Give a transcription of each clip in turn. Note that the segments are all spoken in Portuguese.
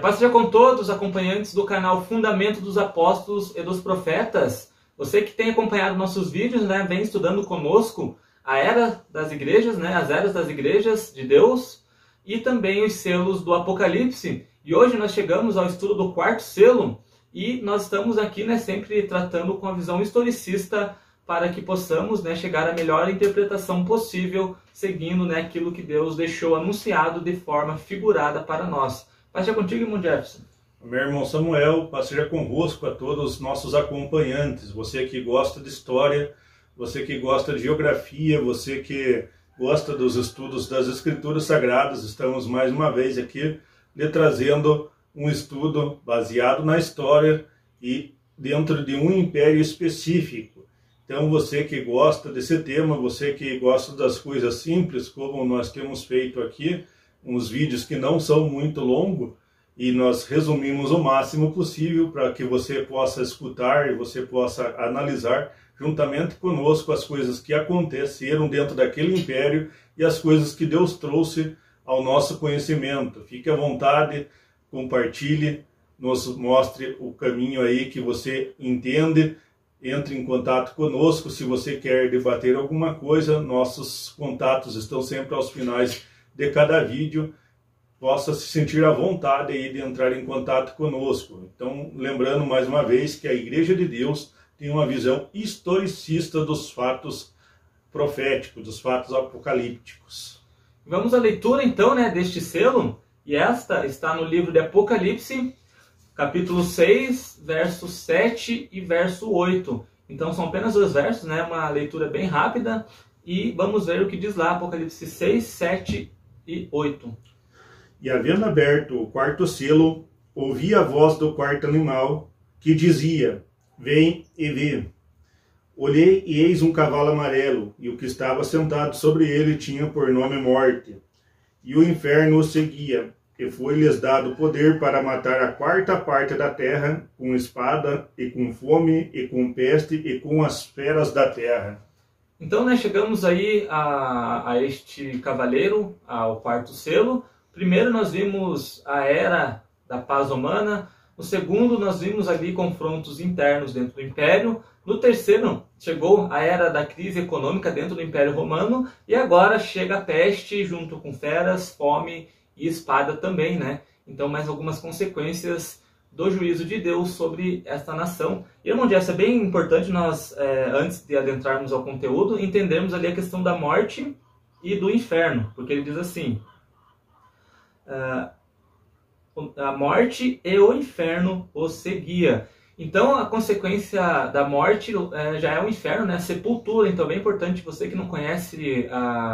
paz seja com todos, acompanhantes do canal Fundamento dos Apóstolos e dos Profetas. Você que tem acompanhado nossos vídeos, né, vem estudando conosco a era das igrejas, né, as eras das igrejas de Deus e também os selos do Apocalipse. E hoje nós chegamos ao estudo do quarto selo e nós estamos aqui, né, sempre tratando com a visão historicista para que possamos, né, chegar à melhor interpretação possível, seguindo, né, aquilo que Deus deixou anunciado de forma figurada para nós. Paz seja contigo, irmão Jefferson. Meu irmão Samuel, paz seja convosco a todos os nossos acompanhantes. Você que gosta de história, você que gosta de geografia, você que gosta dos estudos das Escrituras Sagradas, estamos mais uma vez aqui lhe trazendo um estudo baseado na história e dentro de um império específico. Então você que gosta desse tema, você que gosta das coisas simples, como nós temos feito aqui, uns vídeos que não são muito longos, e nós resumimos o máximo possível para que você possa escutar e você possa analisar juntamente conosco as coisas que aconteceram dentro daquele império e as coisas que Deus trouxe ao nosso conhecimento. Fique à vontade, compartilhe, nos mostre o caminho aí que você entende. Entre em contato conosco se você quer debater alguma coisa. Nossos contatos estão sempre aos finais de cada vídeo. Possa se sentir à vontade aí de entrar em contato conosco. Então, lembrando mais uma vez que a Igreja de Deus tem uma visão historicista dos fatos proféticos, dos fatos apocalípticos. Vamos à leitura então, né, deste selo, e esta está no livro de Apocalipse, capítulo 6, verso 7 e verso 8. Então são apenas 2 versos, né, uma leitura bem rápida, e vamos ver o que diz lá, Apocalipse 6, 7 e 8. E havendo aberto o quarto selo, ouvi a voz do quarto animal, que dizia: Vem e vê. Olhei e eis um cavalo amarelo, e o que estava sentado sobre ele tinha por nome Morte. E o inferno o seguia, e foi-lhes dado poder para matar a quarta parte da terra, com espada, e com fome, e com peste, e com as feras da terra. Então, né, chegamos aí a este cavaleiro, ao quarto selo. Primeiro nós vimos a era da paz romana. No segundo nós vimos ali confrontos internos dentro do império. No terceiro chegou a era da crise econômica dentro do Império Romano. E agora chega a peste junto com feras, fome e espada também, né? Então mais algumas consequências do juízo de Deus sobre esta nação. E, irmão Jess, é bem importante nós, antes de adentrarmos ao conteúdo, entendermos ali a questão da morte e do inferno. Porque ele diz assim: a morte e o inferno o seguia. Então a consequência da morte já é o inferno, né? A sepultura. Então é bem importante, você que não conhece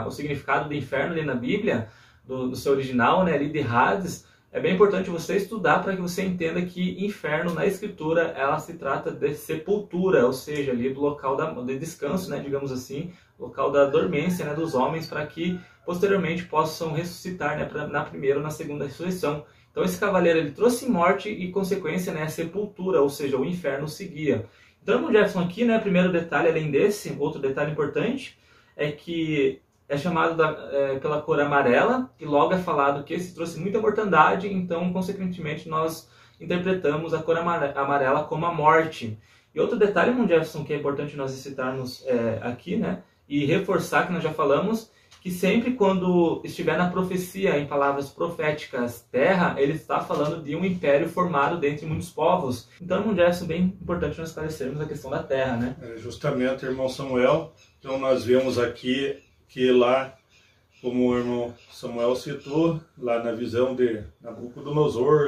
o significado do inferno ali na Bíblia, do seu original, né, ali de Hades, é bem importante você estudar para que você entenda que inferno na escritura ela se trata de sepultura, ou seja, ali do local de descanso, né, digamos assim, local da dormência, né, dos homens, para que posteriormente possam ressuscitar, né, na primeira ou na segunda ressurreição. Então esse cavaleiro ele trouxe morte e consequência, né, sepultura, ou seja, o inferno seguia. Então, irmão Jefferson, aqui, né, primeiro detalhe além desse, outro detalhe importante é que é chamado pela cor amarela, e logo é falado que esse trouxe muita mortandade, então, consequentemente, nós interpretamos a cor amarela como a morte. E outro detalhe, irmão Jefferson, que é importante nós citarmos aqui, né, e reforçar que nós já falamos, que sempre quando estiver na profecia, em palavras proféticas, terra, ele está falando de um império formado dentre muitos povos. Então, irmão Jefferson, bem importante nós esclarecermos a questão da terra, né? Justamente, irmão Samuel, então nós vemos aqui que lá, como o irmão Samuel citou, lá na visão de Nabucodonosor,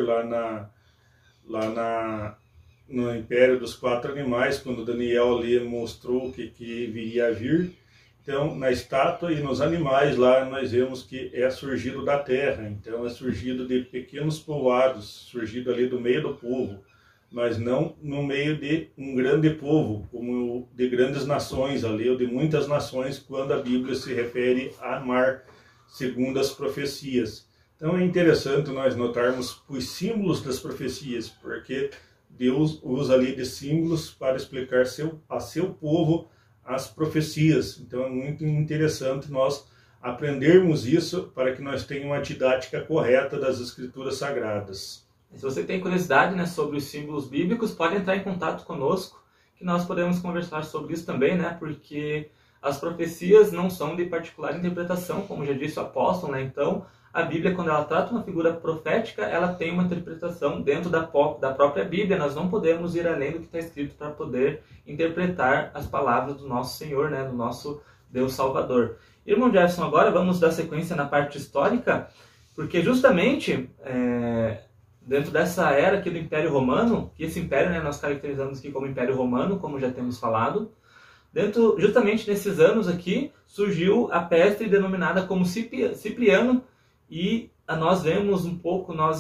no Império dos 4 Animais, quando Daniel ali mostrou o que viria a vir, então na estátua e nos animais lá nós vemos que é surgido da terra, então é surgido de pequenos povoados, surgido ali do meio do povo, mas não no meio de um grande povo, como de grandes nações ali, ou de muitas nações, quando a Bíblia se refere a mar, segundo as profecias. Então é interessante nós notarmos os símbolos das profecias, porque Deus usa ali de símbolos para explicar a seu povo as profecias. Então é muito interessante nós aprendermos isso para que nós tenhamos uma didática correta das Escrituras Sagradas. Se você tem curiosidade, né, sobre os símbolos bíblicos, pode entrar em contato conosco, que nós podemos conversar sobre isso também, né, porque as profecias não são de particular interpretação, como já disse o apóstolo, né, então a Bíblia, quando ela trata uma figura profética, ela tem uma interpretação dentro da própria Bíblia. Nós não podemos ir além do que está escrito para poder interpretar as palavras do nosso Senhor, né, do nosso Deus Salvador. Irmão Jefferson, agora vamos dar sequência na parte histórica, porque justamente dentro dessa era aqui do Império Romano, que esse império, né, nós caracterizamos aqui como Império Romano, como já temos falado, justamente nesses anos aqui, surgiu a peste denominada como Cipriano. E nós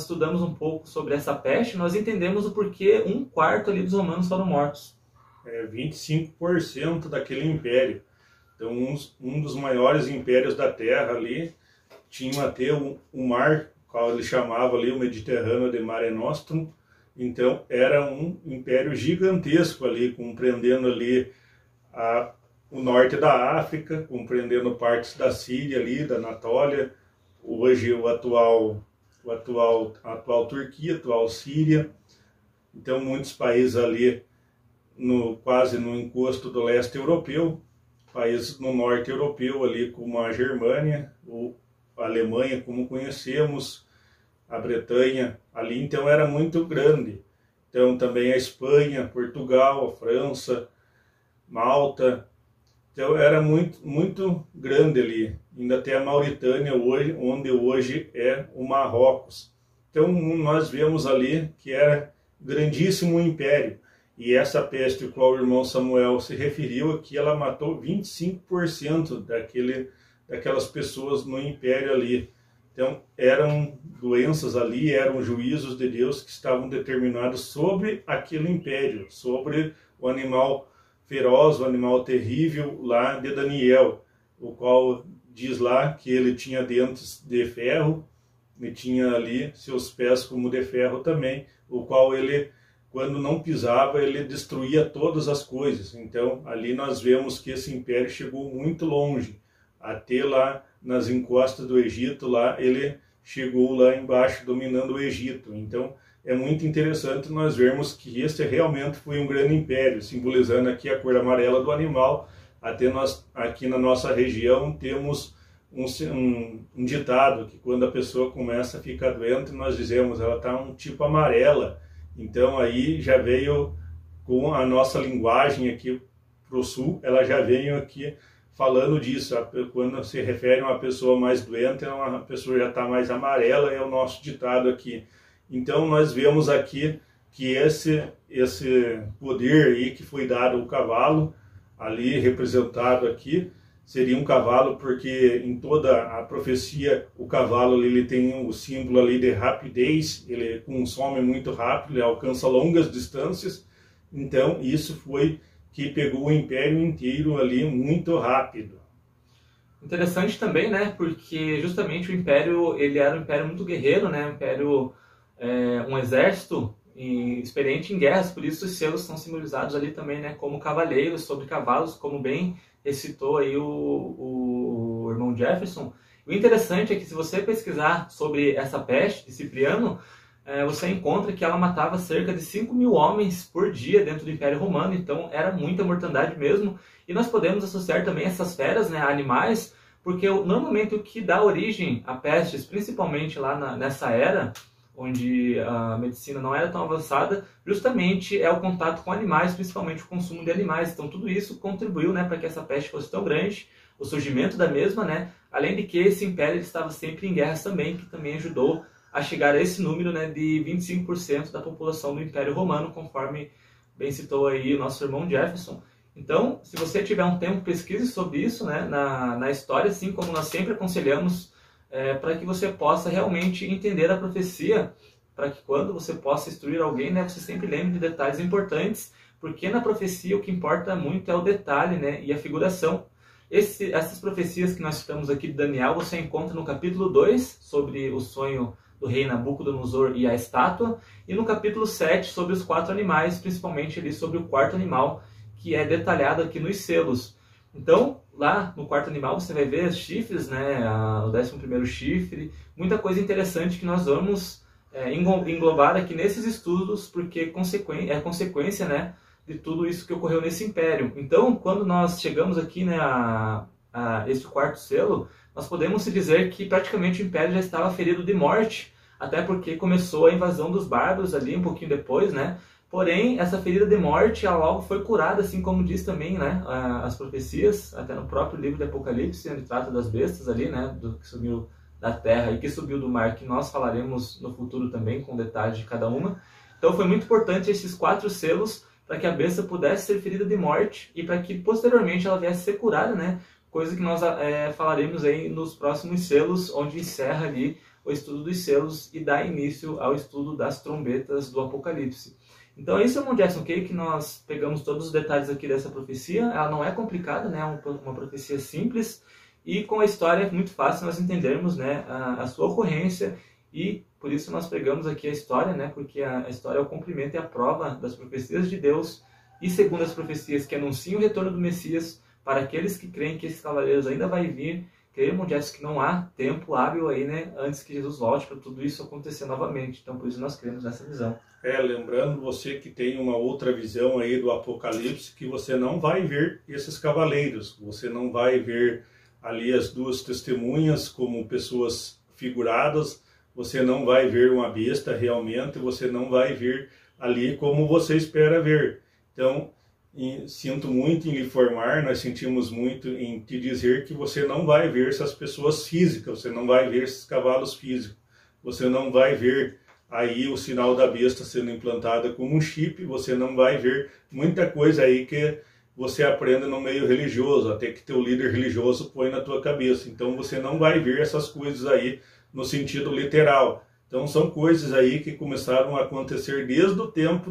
estudamos um pouco sobre essa peste, nós entendemos o porquê 1/4 ali dos romanos foram mortos. 25% daquele império. Então, um dos maiores impérios da Terra ali, tinha até o mar, qual ele chamava ali o Mediterrâneo de Mare Nostrum. Então, era um império gigantesco ali, compreendendo ali o norte da África, compreendendo partes da Síria ali, da Anatólia, hoje a atual Turquia, atual Síria. Então muitos países ali quase no encosto do leste europeu, países no norte europeu ali como a Germânia, ou a Alemanha como conhecemos, a Bretanha ali, então era muito grande. Então também a Espanha, Portugal, a França, Malta. Então era muito, muito grande ali, ainda até a Mauritânia hoje, onde hoje é o Marrocos. Então nós vemos ali que era grandíssimo império. E essa peste a qual o irmão Samuel se referiu aqui, ela matou 25% daquelas pessoas no império ali. Então eram doenças ali, eram juízos de Deus que estavam determinados sobre aquele império, sobre o animal feroz, o animal terrível lá de Daniel, o qual diz lá que ele tinha dentes de ferro e tinha ali seus pés como de ferro também, o qual ele, quando não pisava, ele destruía todas as coisas. Então ali nós vemos que esse império chegou muito longe, até lá nas encostas do Egito, lá ele chegou lá embaixo dominando o Egito. Então é muito interessante nós vermos que este realmente foi um grande império, simbolizando aqui a cor amarela do animal. Até nós, aqui na nossa região, temos um ditado, que quando a pessoa começa a ficar doente, nós dizemos, ela está um tipo amarela. Então aí já veio com a nossa linguagem aqui para o sul, ela já veio aqui falando disso. Quando se refere a uma pessoa mais doente, a pessoa já está mais amarela, é o nosso ditado aqui. Então nós vemos aqui que esse poder aí que foi dado ao cavalo, ali representado aqui, seria um cavalo, porque em toda a profecia o cavalo ele tem o símbolo ali de rapidez, ele consome muito rápido, ele alcança longas distâncias. Então isso foi que pegou o império inteiro ali muito rápido. Interessante também, né, porque justamente o império, ele era um império muito guerreiro, né, um exército experiente em guerras, por isso os selos são simbolizados ali também, né, como cavaleiros sobre cavalos, como bem recitou aí o irmão Jefferson. O interessante é que se você pesquisar sobre essa peste de Cipriano, você encontra que ela matava cerca de 5.000 homens por dia dentro do Império Romano, então era muita mortandade mesmo. E nós podemos associar também essas feras, né, a animais, porque normalmente o que dá origem a pestes, principalmente lá nessa era, onde a medicina não era tão avançada, justamente é o contato com animais, principalmente o consumo de animais. Então tudo isso contribuiu, né, para que essa peste fosse tão grande, o surgimento da mesma, né, além de que esse império estava sempre em guerras também, que também ajudou a chegar a esse número, né, de 25% da população do Império Romano, conforme bem citou aí o nosso irmão Jefferson. Então, se você tiver um tempo, pesquise sobre isso, né, na história, assim como nós sempre aconselhamos, para que você possa realmente entender a profecia, para que quando você possa instruir alguém, né, você sempre lembre de detalhes importantes, porque na profecia o que importa muito é o detalhe, né, e a figuração. Essas profecias que nós citamos aqui de Daniel, você encontra no capítulo 2, sobre o sonho do rei Nabucodonosor e a estátua, e no capítulo 7 sobre os 4 animais, principalmente ali sobre o 4º animal, que é detalhado aqui nos selos. Então, lá no 4º animal você vai ver os chifres, né, o 11º chifre, muita coisa interessante que nós vamos englobada aqui nesses estudos, porque é consequência, né, de tudo isso que ocorreu nesse império. Então, quando nós chegamos aqui, né, a esse quarto selo, nós podemos dizer que praticamente o império já estava ferido de morte, até porque começou a invasão dos bárbaros ali um pouquinho depois, né? Porém, essa ferida de morte, ela logo foi curada, assim como diz também, né, as profecias, até no próprio livro de Apocalipse, onde trata das bestas ali, né, do que subiu da terra e que subiu do mar, que nós falaremos no futuro também, com detalhes de cada uma. Então foi muito importante esses 4 selos para que a besta pudesse ser ferida de morte e para que posteriormente ela viesse a ser curada, né? Coisa que nós falaremos aí nos próximos selos, onde encerra ali o estudo dos selos e dá início ao estudo das trombetas do Apocalipse. Então esse é o Jackson Cake, que nós pegamos todos os detalhes aqui dessa profecia. Ela não é complicada, né? É uma profecia simples e com a história é muito fácil nós entendermos, né, a sua ocorrência, e por isso nós pegamos aqui a história, né, porque a história é o cumprimento e a prova das profecias de Deus, e segundo as profecias que anunciam o retorno do Messias, para aqueles que creem que esses cavaleiros ainda vai vir, creemos que não há tempo hábil aí, né, antes que Jesus volte para tudo isso acontecer novamente. Então por isso nós cremos nessa visão. Lembrando você que tem uma outra visão aí do Apocalipse, que você não vai ver esses cavaleiros, você não vai ver ali as 2 testemunhas como pessoas figuradas, você não vai ver uma besta realmente, você não vai ver ali como você espera ver. Então, sinto muito em lhe informar, nós sentimos muito em te dizer que você não vai ver essas pessoas físicas, você não vai ver esses cavalos físicos, você não vai ver aí o sinal da besta sendo implantada como um chip, você não vai ver muita coisa aí que você aprende no meio religioso, até que teu líder religioso põe na tua cabeça. Então você não vai ver essas coisas aí no sentido literal. Então são coisas aí que começaram a acontecer desde o tempo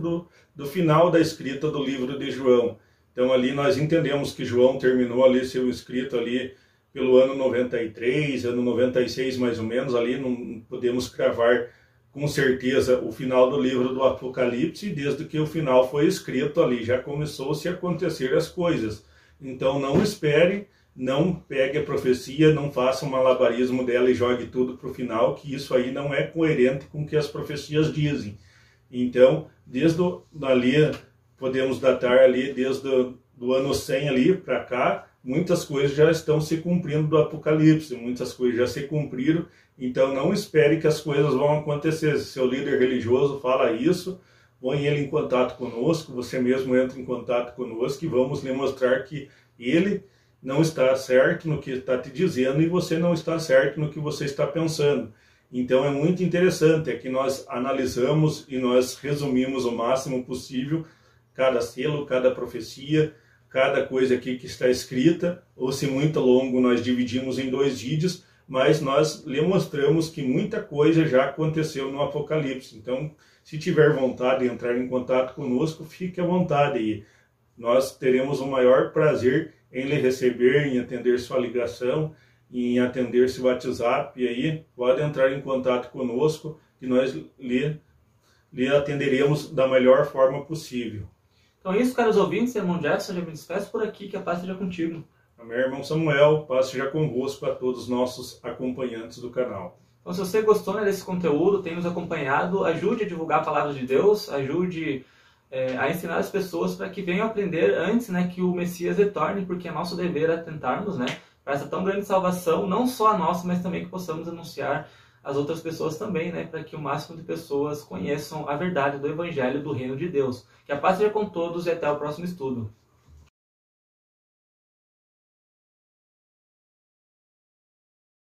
do final da escrita do livro de João. Então ali nós entendemos que João terminou ali seu escrito ali pelo ano 93, ano 96 mais ou menos, ali não podemos cravar com certeza o final do livro do Apocalipse, desde que o final foi escrito ali, já começou-se a acontecer as coisas. Então não espere, não pegue a profecia, não faça um malabarismo dela e jogue tudo para o final, que isso aí não é coerente com o que as profecias dizem. Então, desde ali, podemos datar ali, desde do ano 100 ali para cá, muitas coisas já estão se cumprindo do Apocalipse, muitas coisas já se cumpriram. Então não espere que as coisas vão acontecer. Se seu líder religioso fala isso, põe ele em contato conosco, você mesmo entra em contato conosco e vamos lhe mostrar que ele não está certo no que está te dizendo e você não está certo no que você está pensando. Então é muito interessante, é que nós analisamos e nós resumimos o máximo possível cada selo, cada profecia, cada coisa aqui que está escrita, ou se muito longo nós dividimos em 2 vídeos, mas nós lhe mostramos que muita coisa já aconteceu no Apocalipse. Então, se tiver vontade de entrar em contato conosco, fique à vontade aí. Nós teremos o maior prazer em lhe receber, em atender sua ligação, em atender seu WhatsApp, e aí pode entrar em contato conosco que nós lhe atenderemos da melhor forma possível. Então é isso, caros ouvintes, irmão Jackson, já me despeço por aqui, que a paz seja contigo. Meu irmão Samuel, paz seja convosco a todos os nossos acompanhantes do canal. Então se você gostou, né, desse conteúdo, tem nos acompanhado, ajude a divulgar a palavra de Deus, ajude a ensinar as pessoas para que venham aprender antes, né, que o Messias retorne, porque é nosso dever atentarmos, né, para essa tão grande salvação, não só a nossa, mas também que possamos anunciar as outras pessoas também, né, para que o máximo de pessoas conheçam a verdade do Evangelho do Reino de Deus. Que a paz seja com todos e até o próximo estudo.